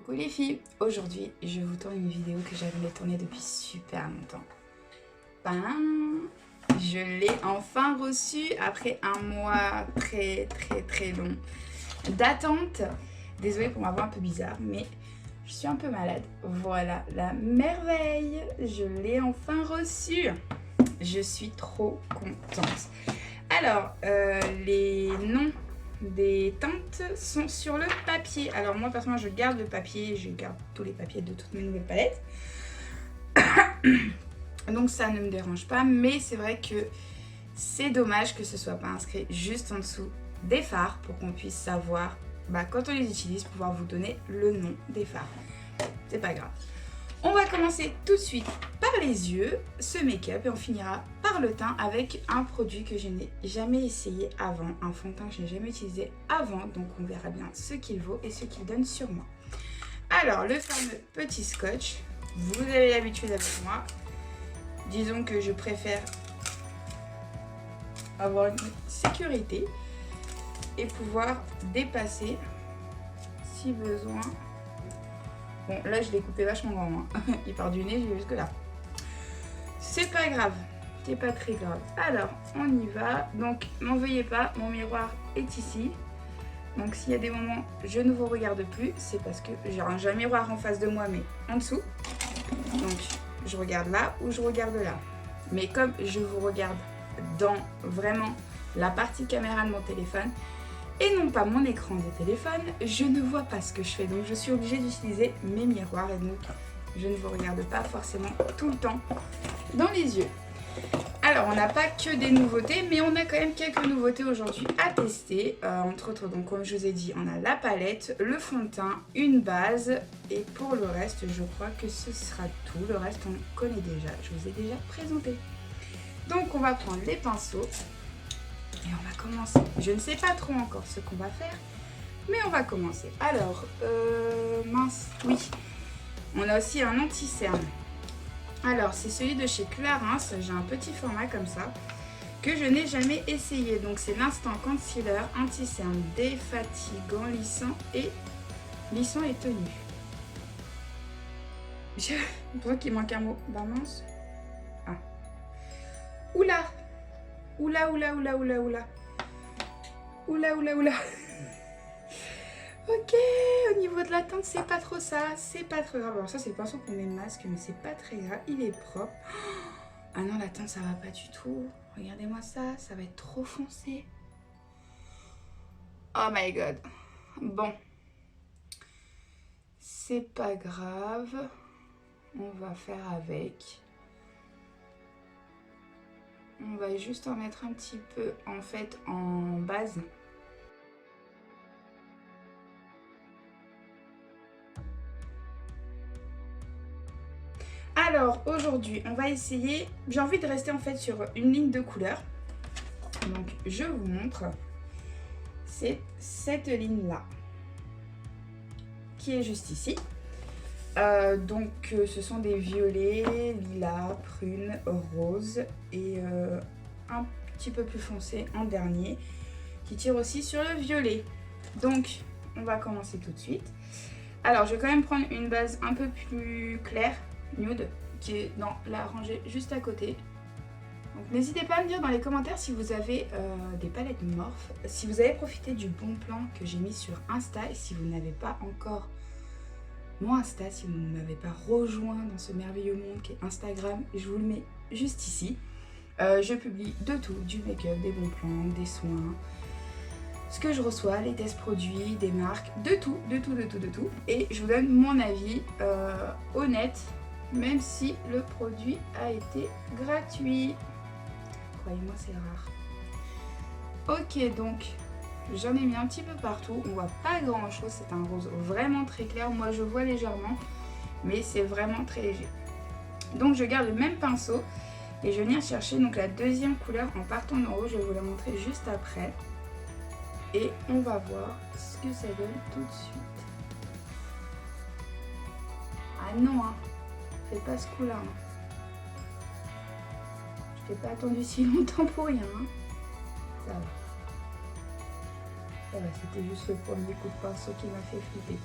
Coucou les filles, aujourd'hui je vous tourne une vidéo que j'avais tournée depuis super longtemps. Je l'ai enfin reçue après un mois très long d'attente. Désolée pour ma voix un peu bizarre, mais je suis un peu malade. Voilà, la merveille, je l'ai enfin reçue. Je suis trop contente. Alors, les noms des teintes sont sur le papier. Alors moi personnellement je garde le papier, je garde tous les papiers de toutes mes nouvelles palettes. Donc ça ne me dérange pas, mais c'est vrai que c'est dommage que ce soit pas inscrit juste en dessous des fards pour qu'on puisse savoir, quand on les utilise, pouvoir vous donner le nom des fards. C'est pas grave. On va commencer tout de suite par les yeux, ce make-up, et on finira par le teint avec un produit que je n'ai jamais essayé avant, un fond de teint que je n'ai jamais utilisé avant, donc on verra bien ce qu'il vaut et ce qu'il donne sur moi. Alors, le fameux petit scotch, vous avez l'habitude avec moi. Disons que je préfère avoir une sécurité et pouvoir dépasser si besoin. Bon, là, je l'ai coupé vachement grand. Hein. Il part du nez jusque là. C'est pas grave. C'est pas très grave. Alors, on y va. Donc, n'en veuillez pas. Mon miroir est ici. Donc, s'il y a des moments je ne vous regarde plus, c'est parce que j'ai un miroir en face de moi, mais en dessous. Donc, je regarde là ou je regarde là. Mais comme je vous regarde dans vraiment la partie caméra de mon téléphone, et non pas mon écran de téléphone, je ne vois pas ce que je fais. Donc je suis obligée d'utiliser mes miroirs et donc je ne vous regarde pas forcément tout le temps dans les yeux. Alors on n'a pas que des nouveautés, mais on a quand même quelques nouveautés aujourd'hui à tester. Entre autres, donc comme je vous ai dit, on a la palette, le fond de teint, une base. Et pour le reste, je crois que ce sera tout. Le reste, on connaît déjà. Je vous ai déjà présenté. Donc on va prendre les pinceaux. Et on va commencer. Je ne sais pas trop encore ce qu'on va faire, mais on va commencer. Alors, mince, oui. On a aussi un anti-cerne. Alors, c'est celui de chez Clarins. J'ai un petit format comme ça, que je n'ai jamais essayé. Donc, c'est l'Instant Concealer anti-cerne défatigant, lissant et tenu. Je pense qu'il manque un mot. Bah mince. Ah. Oula! Oula. Ok, au niveau de la teinte, c'est pas trop ça, c'est pas très grave. Alors ça, c'est le pinceau pour mes masques, mais c'est pas très grave, il est propre. Ah non, la teinte, ça va pas du tout. Regardez-moi ça, ça va être trop foncé. Oh my god. Bon. C'est pas grave. On va faire avec. On va juste en mettre un petit peu en fait en base. Alors aujourd'hui on va essayer, j'ai envie de rester en fait sur une ligne de couleur. Donc je vous montre, c'est cette ligne là qui est juste ici. Donc ce sont des violets, lilas, prunes, roses et un petit peu plus foncé en dernier qui tire aussi sur le violet. Donc on va commencer tout de suite. Alors je vais quand même prendre une base un peu plus claire, nude, qui est dans la rangée juste à côté. Donc n'hésitez pas à me dire dans les commentaires si vous avez des palettes Morphe, si vous avez profité du bon plan que j'ai mis sur Insta et si vous n'avez pas encore mon Insta, si vous ne m'avez pas rejoint dans ce merveilleux monde qui est Instagram, je vous le mets juste ici. Je publie de tout, du make-up, des bons plans, des soins, ce que je reçois, les tests produits, des marques, de tout. Et je vous donne mon avis honnête, même si le produit a été gratuit. Croyez-moi, c'est rare. Ok, donc j'en ai mis un petit peu partout, on voit pas grand chose, c'est un rose vraiment très clair, moi je vois légèrement, mais c'est vraiment très léger. Donc je garde le même pinceau et je vais venir chercher donc la deuxième couleur en partant d'en haut, je vais vous la montrer juste après. Et on va voir ce que ça donne tout de suite. Ah non, hein, fais pas ce coup-là. Hein. Je t'ai pas attendu si longtemps pour rien. Hein. Ça va. Voilà, c'était juste le premier coup de pinceau qui m'a fait flipper.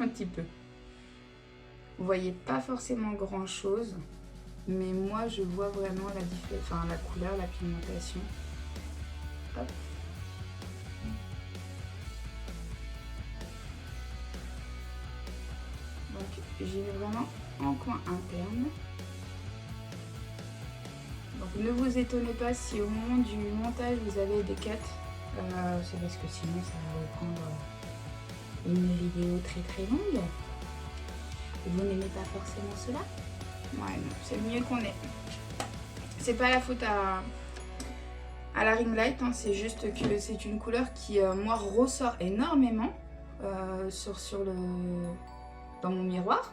un petit peu. Vous voyez pas forcément grand chose, mais moi je vois vraiment la couleur, la pigmentation. Hop. Donc j'y vais vraiment en coin interne. Donc ne vous étonnez pas si au moment du montage vous avez des cuts, c'est parce que sinon ça va vous prendre une vidéo très longue. Vous n'aimez pas forcément cela? Ouais, non, c'est le mieux qu'on ait. C'est pas la faute à la ring light, hein, c'est juste que c'est une couleur qui, moi, ressort énormément dans mon miroir.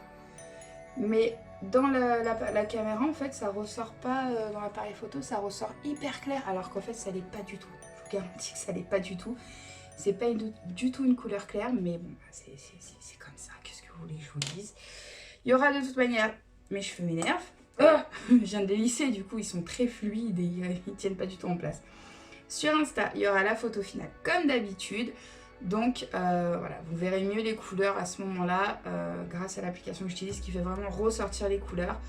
Mais dans la caméra, en fait, ça ressort pas, dans l'appareil photo, ça ressort hyper clair, alors qu'en fait, ça l'est pas du tout. Je vous garantis que ça l'est pas du tout. C'est pas du tout une couleur claire, mais bon, c'est comme ça. Qu'est-ce que vous voulez que je vous dise? Il y aura de toute manière, mes cheveux m'énervent. Je viens de les lisser, du coup, ils sont très fluides et ils tiennent pas du tout en place. Sur Insta, il y aura la photo finale comme d'habitude. Donc, voilà, vous verrez mieux les couleurs à ce moment-là, grâce à l'application que j'utilise qui fait vraiment ressortir les couleurs.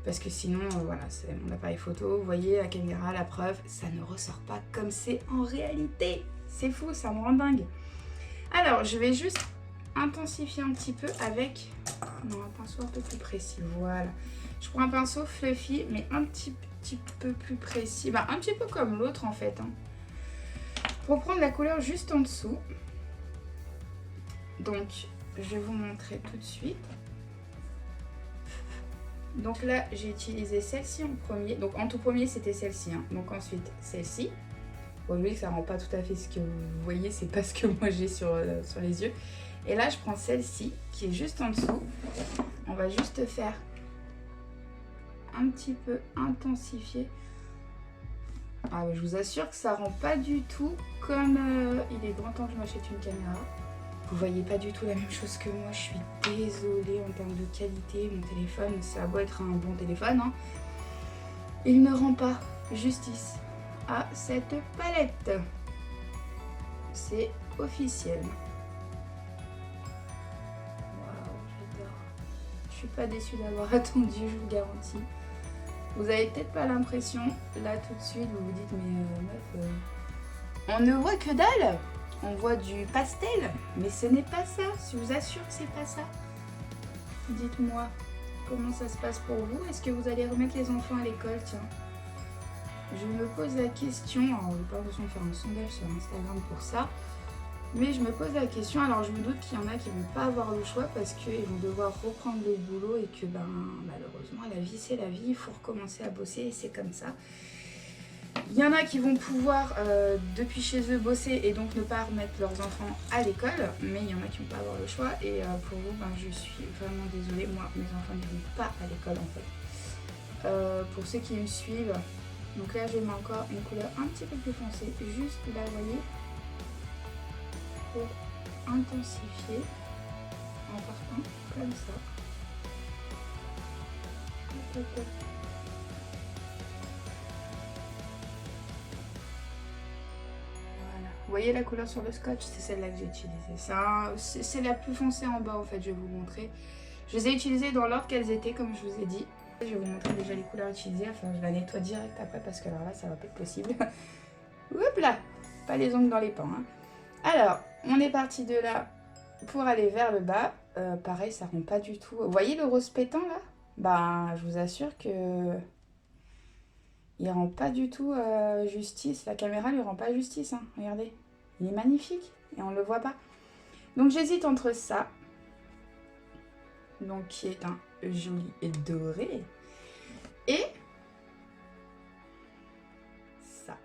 Parce que sinon, voilà, c'est mon appareil photo. Vous voyez, la caméra, la preuve, ça ne ressort pas comme c'est en réalité. C'est fou, ça me rend dingue. Alors, je vais juste intensifier un petit peu avec un pinceau un peu plus précis. Voilà. Je prends un pinceau fluffy, mais un petit peu plus précis. Bah, un petit peu comme l'autre, en fait. Hein. Pour prendre la couleur juste en dessous. Donc, je vais vous montrer tout de suite. Donc là, j'ai utilisé celle-ci en premier. Donc, en tout premier, c'était celle-ci. Hein. Donc, ensuite, celle-ci. Bon, vous voyez que ça rend pas tout à fait ce que vous voyez, c'est pas ce que moi j'ai sur les yeux. Et là, je prends celle-ci qui est juste en dessous. On va juste faire un petit peu intensifier. Ah, je vous assure que ça rend pas du tout comme... il est grand temps que je m'achète une caméra. Vous voyez pas du tout la même chose que moi. Je suis désolée en termes de qualité. Mon téléphone, ça a beau être un bon téléphone, hein, il ne rend pas justice à cette palette. C'est officiel. Waouh, j'adore. Je suis pas déçue d'avoir attendu, je vous garantis. Vous avez peut-être pas l'impression, là tout de suite, vous vous dites, mais meuf, on ne voit que dalle. On voit du pastel, mais ce n'est pas ça. Je vous assure que c'est pas ça. Dites-moi, comment ça se passe pour vous? Est-ce que vous allez remettre les enfants à l'école? Tiens. Je me pose la question, alors je n'ai pas besoin de faire un sondage sur Instagram pour ça, mais je me pose la question, alors je me doute qu'il y en a qui ne vont pas avoir le choix parce qu'ils vont devoir reprendre le boulot et que malheureusement la vie c'est la vie, il faut recommencer à bosser et c'est comme ça. Il y en a qui vont pouvoir depuis chez eux bosser et donc ne pas remettre leurs enfants à l'école, mais il y en a qui ne vont pas avoir le choix et pour vous, je suis vraiment désolée, moi mes enfants ne vont pas à l'école en fait. Pour ceux qui me suivent, donc là, je mets encore une couleur un petit peu plus foncée, juste là, vous voyez, pour intensifier en partant comme ça. Hop, hop, hop. Voilà. Vous voyez la couleur sur le scotch, c'est celle-là que j'ai utilisée. C'est la plus foncée en bas, en fait, je vais vous montrer. Je les ai utilisées dans l'ordre qu'elles étaient, comme je vous ai dit. Je vais vous montrer déjà les couleurs utilisées, enfin je la nettoie direct après parce que alors là ça va pas être possible. Hop là, pas les ongles dans les pans. Hein. Alors, on est parti de là pour aller vers le bas. Pareil, ça rend pas du tout. Vous voyez le rose pétant là? Bah, je vous assure que il rend pas du tout justice. La caméra lui rend pas justice. Hein. Regardez, il est magnifique et on le voit pas. Donc j'hésite entre ça, donc qui est un joli et doré, et ça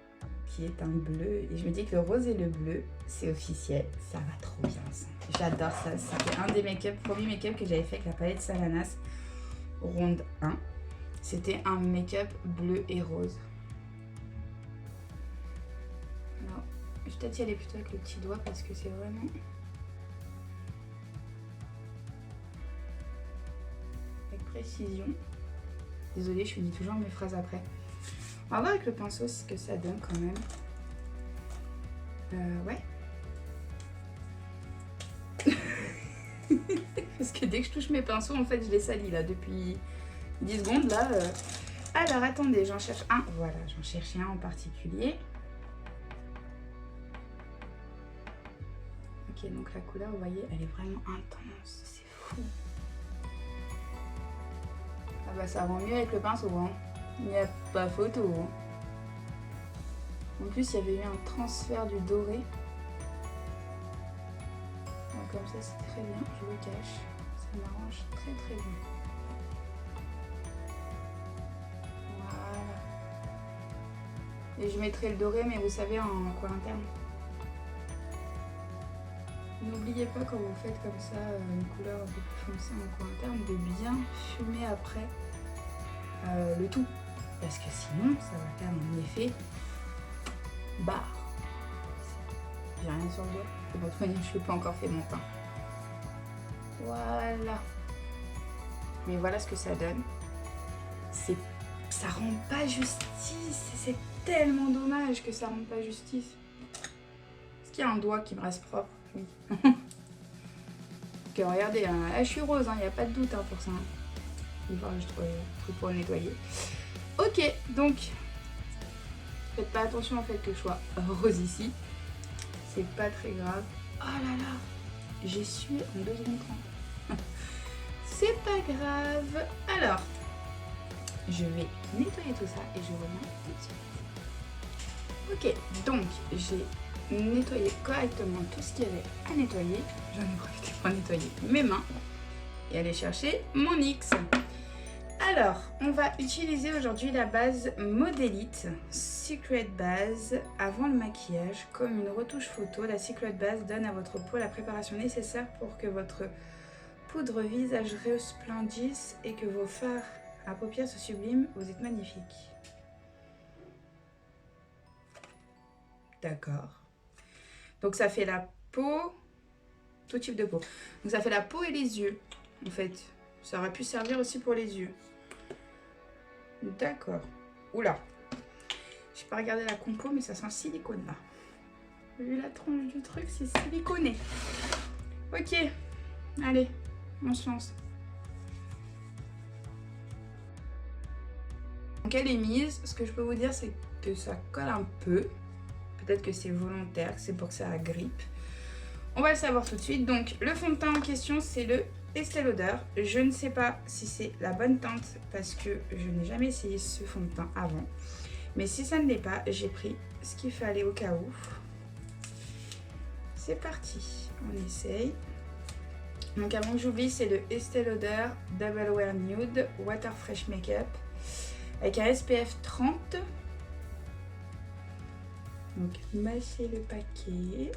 qui est un bleu, et je me dis que le rose et le bleu c'est officiel, ça va trop bien ensemble. J'adore ça. C'était un des premier make-up que j'avais fait avec la palette Salanas ronde 1. C'était un make-up bleu et rose. Alors, je vais peut-être y aller plutôt avec le petit doigt parce que c'est vraiment... précision. Désolée, je finis toujours mes phrases après. On va voir avec le pinceau ce que ça donne quand même. Ouais. dès que je touche mes pinceaux, en fait, je les salis là depuis 10 secondes là. Alors attendez, j'en cherche un. Voilà, j'en cherchais un en particulier. Ok, donc la couleur, vous voyez, elle est vraiment intense. C'est fou. Ah bah ça rend mieux avec le pinceau, hein. Il n'y a pas photo. Hein. En plus, il y avait eu un transfert du doré. Donc comme ça, c'est très bien. Je le cache. Ça m'arrange très très bien. Voilà. Et je mettrai le doré, mais vous savez, en coin interne. N'oubliez pas quand vous faites comme ça une couleur un peu plus foncée en coin interne de bien fumer après le tout. Parce que sinon, ça va faire un effet barre. J'ai rien sur le doigt. C'est bon, je n'ai pas encore fait mon teint. Voilà. Mais voilà ce que ça donne. Ça rend pas justice. C'est tellement dommage que ça rende pas justice. Est-ce qu'il y a un doigt qui me reste propre? Oui. Ok, regardez, hein. Là, je suis rose, il n'y a pas de doute pour ça. Il va juste truc pour le nettoyer. Ok, donc faites pas attention en fait que je sois rose ici. C'est pas très grave. Oh là là, j'ai su en 2 secondes 30. C'est pas grave. Alors, je vais nettoyer tout ça et je reviens tout de suite. Ok, donc j'ai nettoyer correctement tout ce qu'il y avait à nettoyer. J'en ai profité pour nettoyer mes mains et aller chercher mon X. Alors, on va utiliser aujourd'hui la base Modélite Secret Base avant le maquillage. Comme une retouche photo, la Secret Base donne à votre peau la préparation nécessaire pour que votre poudre visage resplendisse et que vos fards à paupières se subliment. Vous êtes magnifique. D'accord. Donc ça fait la peau, tout type de peau. Donc ça fait la peau et les yeux, en fait. Ça aurait pu servir aussi pour les yeux. D'accord. Oula. J'ai pas regardé la compo, mais ça sent le silicone là. Vu la tronche du truc, c'est siliconé. Ok. Allez, on se lance. Donc elle est mise. Ce que je peux vous dire, c'est que ça colle un peu. Peut-être que c'est volontaire, que c'est pour que ça agrippe. On va le savoir tout de suite. Donc, le fond de teint en question, c'est le Estée Lauder. Je ne sais pas si c'est la bonne teinte parce que je n'ai jamais essayé ce fond de teint avant. Mais si ça ne l'est pas, j'ai pris ce qu'il fallait au cas où. C'est parti, on essaye. Donc, avant que j'oublie, c'est le Estée Lauder Double Wear Nude Water Fresh Makeup avec un SPF 30. Donc, mâchez le paquet.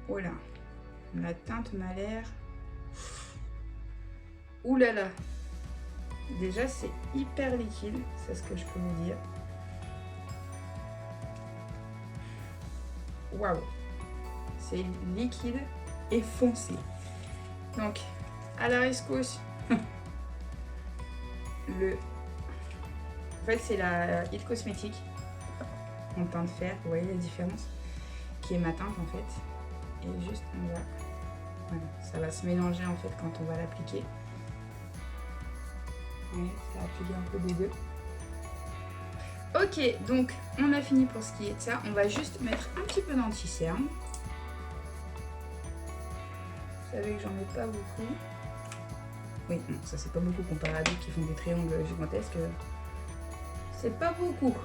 Oh là, la teinte m'a l'air... Ouh là là. Déjà, c'est hyper liquide, c'est ce que je peux vous dire. Waouh. C'est liquide et foncé. Donc, à la rescousse, le... En fait, c'est la It Cosmetics en teint de fer, vous voyez la différence, qui est ma teinte en fait. Et juste on va, voilà, ça va se mélanger en fait quand on va l'appliquer. Ouais, ça applique un peu des deux. Ok, donc on a fini pour ce qui est de ça. On va juste mettre un petit peu d'anti-cerne. Vous savez que j'en ai pas beaucoup. Oui, non, ça c'est pas beaucoup comparé à d'autres qui font des triangles gigantesques. C'est pas beaucoup.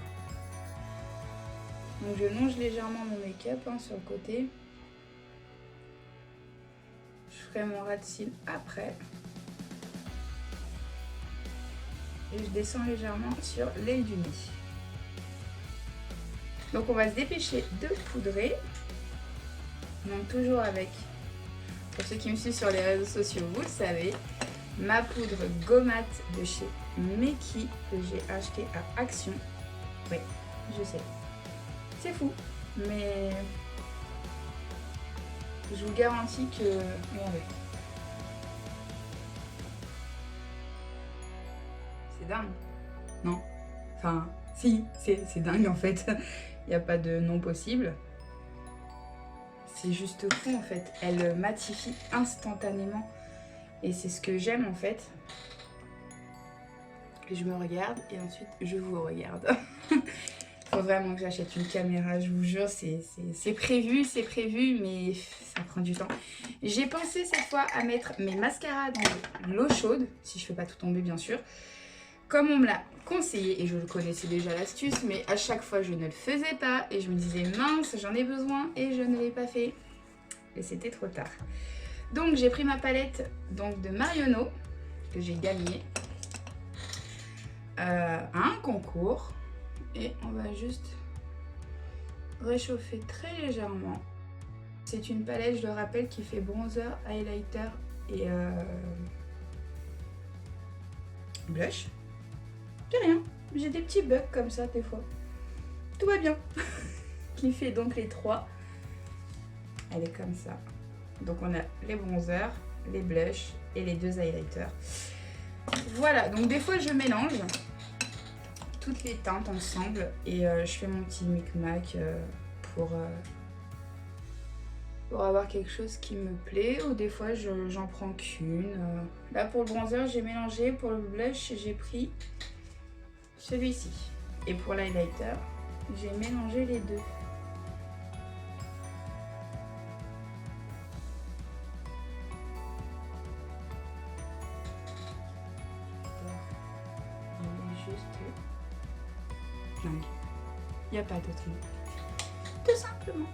Donc je longe légèrement mon make-up sur le côté. Je ferai mon ras de cils après. Et je descends légèrement sur l'aile du nez. Donc on va se dépêcher de poudrer. Donc toujours avec, pour ceux qui me suivent sur les réseaux sociaux, vous le savez, ma poudre gommate de chez Meki que j'ai acheté à Action. Oui, je sais. C'est fou, mais je vous garantis que... Regardez. C'est dingue. Non. Enfin, si, c'est dingue en fait. Il n'y a pas de non possible. c'est juste fou en fait. Elle matifie instantanément. Et c'est ce que j'aime en fait. Je me regarde et ensuite je vous regarde. Faut vraiment que j'achète une caméra, je vous jure, c'est prévu, mais ça prend du temps. J'ai pensé cette fois à mettre mes mascaras dans l'eau chaude, si je fais pas tout tomber bien sûr. Comme on me l'a conseillé, et je connaissais déjà l'astuce, mais à chaque fois je ne le faisais pas. Et je me disais mince, j'en ai besoin et je ne l'ai pas fait. Et c'était trop tard. Donc j'ai pris ma palette donc, de Marionneau, que j'ai gagnée à un concours. Et on va juste réchauffer très légèrement. C'est une palette, je le rappelle, qui fait bronzer, highlighter et blush. J'ai rien, j'ai des petits bugs comme ça des fois. Tout va bien. Qui fait donc les trois. Elle est comme ça. Donc on a les bronzers, les blushs et les deux highlighters. Voilà, donc des fois je mélange toutes les teintes ensemble et je fais mon petit micmac pour avoir quelque chose qui me plaît, ou des fois j'en prends qu'une. Là pour le bronzer j'ai mélangé, pour le blush j'ai pris celui-ci et pour l'highlighter j'ai mélangé les deux. Il n'y a pas d'autre mot. Tout simplement.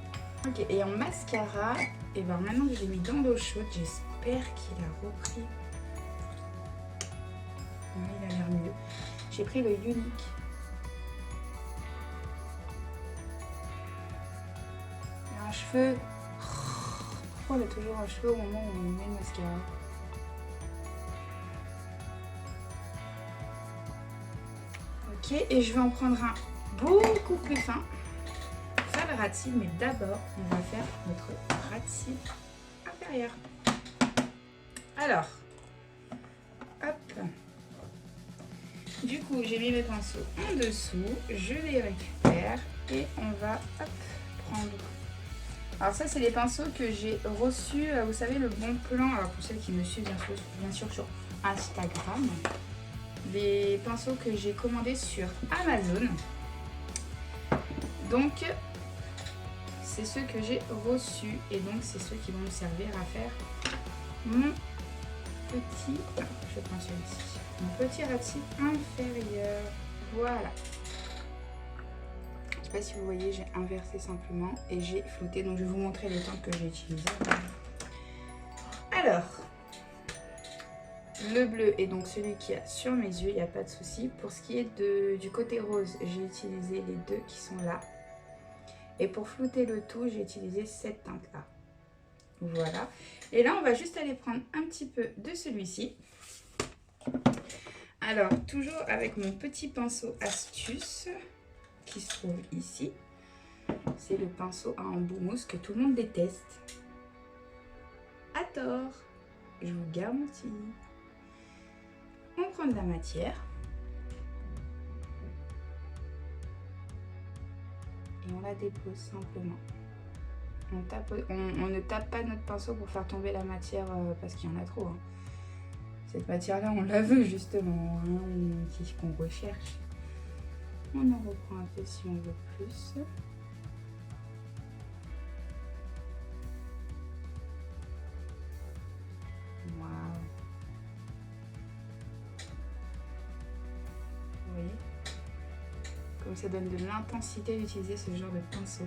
Ok, et en mascara, et ben maintenant que je l'ai mis dans l'eau chaude, j'espère qu'il a repris. Ouais, il a l'air mieux. J'ai pris le Unique. Il y a un cheveu. Pourquoi on a toujours un cheveu au moment où on met le mascara? Ok, et je vais en prendre un beaucoup plus fin pour faire le ras de cils, mais d'abord on va faire notre ras de cils inférieur. Alors, hop, du coup j'ai mis mes pinceaux en dessous, je les récupère et on va hop, prendre. Alors ça c'est les pinceaux que j'ai reçus, vous savez le bon plan, alors pour celles qui me suivent bien sûr sur Instagram, des pinceaux que j'ai commandés sur Amazon. Donc c'est ceux que j'ai reçus et donc c'est ceux qui vont me servir à faire mon petit, je prends celui-ci, mon petit ras de cils inférieur. Voilà. Je sais pas si vous voyez, j'ai inversé simplement et j'ai flouté, donc je vais vous montrer les teintes que j'ai utilisées. Alors, le bleu est donc celui qui a sur mes yeux, il n'y a pas de souci. Pour ce qui est du côté rose, j'ai utilisé les deux qui sont là. Et pour flouter le tout, j'ai utilisé cette teinte-là. Voilà. Et là, on va juste aller prendre un petit peu de celui-ci. Alors, toujours avec mon petit pinceau astuce qui se trouve ici. C'est le pinceau à embout mousse que tout le monde déteste. À tort, je vous garantis. On prend de la matière. Et on la dépose simplement. On ne tape pas notre pinceau pour faire tomber la matière parce qu'il y en a trop. Hein. Cette matière-là, on la veut justement. Hein, c'est ce qu'on recherche. On en reprend un peu si on veut plus. Waouh. Vous voyez ? Comme ça donne de l'intensité d'utiliser ce genre de pinceau.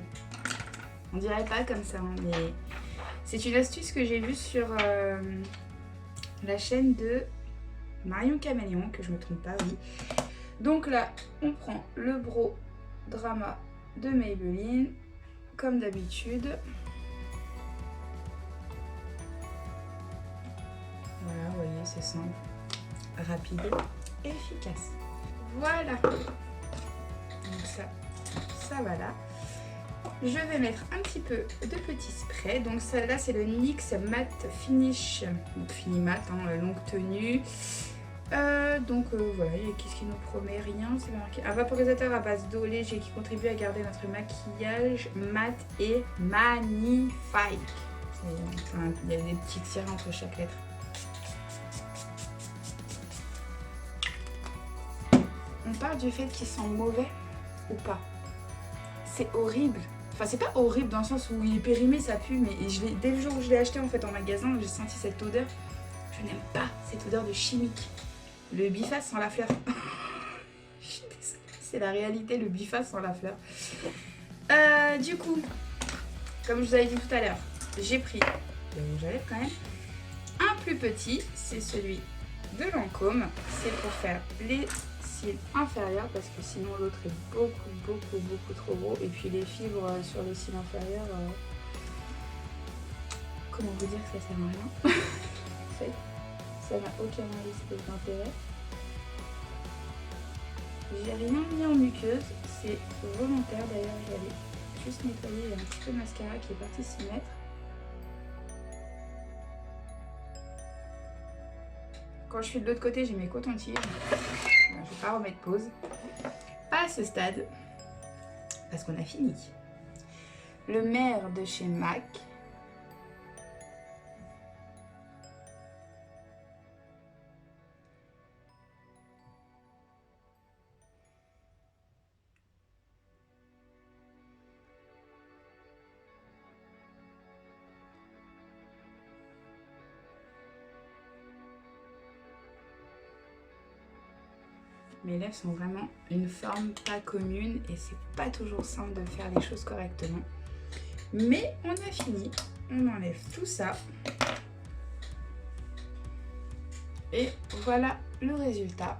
On dirait pas comme ça, hein, mais c'est une astuce que j'ai vue sur la chaîne de Marion Caméléon, que je me trompe pas, oui. Donc là, on prend le Brow Drama de Maybelline, comme d'habitude. Voilà, vous voyez, c'est simple, rapide et efficace. Voilà. Donc ça va là. Je vais mettre un petit peu de petit spray. Donc celle-là, c'est le NYX Matte Finish. Donc fini matte, hein, longue tenue. Voilà, qu'est-ce qui nous promet? Rien, c'est marqué. Un vaporisateur à base d'eau léger qui contribue à garder notre maquillage mat et magnifique. Il y a des petits tirés entre chaque lettre. On parle du fait qu'il sent mauvais ou pas? C'est horrible. Enfin, c'est pas horrible dans le sens où il est périmé, ça pue, mais dès le jour où je l'ai acheté en fait en magasin, j'ai senti cette odeur. Je n'aime pas cette odeur de chimique. Le Biface sans la fleur. Je suis désolée, c'est la réalité, le Biface sans la fleur. Du coup, comme je vous avais dit tout à l'heure, j'ai pris le rouge à lèvres quand même. Un plus petit, c'est celui de Lancôme. C'est pour faire les cils inférieurs parce que sinon l'autre est beaucoup trop gros. Et puis les fibres sur les cils inférieurs, comment vous dire que ça sert à rien. Ça n'a aucun risque d'intérêt. J'ai rien mis en muqueuse, c'est volontaire d'ailleurs, j'allais juste nettoyer, il y a un petit peu de mascara qui est parti s'y mettre. Quand je suis de l'autre côté, j'ai mes cotons-tiges. Je ne vais pas remettre pause. Pas à ce stade, parce qu'on a fini. Le maire de chez MAC. Mes lèvres sont vraiment une forme pas commune et c'est pas toujours simple de faire les choses correctement. Mais on a fini, on enlève tout ça. Et voilà le résultat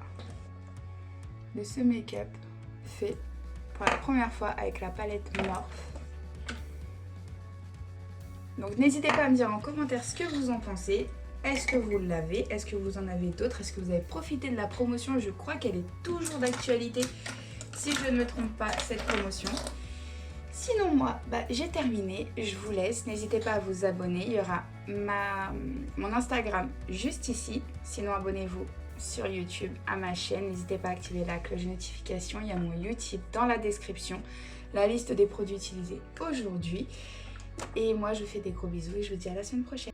de ce make-up fait pour la première fois avec la palette Morphe. Donc n'hésitez pas à me dire en commentaire ce que vous en pensez. Est-ce que vous l'avez? Est-ce que vous en avez d'autres? Est-ce que vous avez profité de la promotion? Je crois qu'elle est toujours d'actualité, si je ne me trompe pas, cette promotion. Sinon, moi, j'ai terminé. Je vous laisse. N'hésitez pas à vous abonner. Il y aura mon Instagram juste ici. Sinon, abonnez-vous sur YouTube à ma chaîne. N'hésitez pas à activer la cloche de notification. Il y a mon YouTube dans la description. La liste des produits utilisés aujourd'hui. Et moi, je vous fais des gros bisous et je vous dis à la semaine prochaine.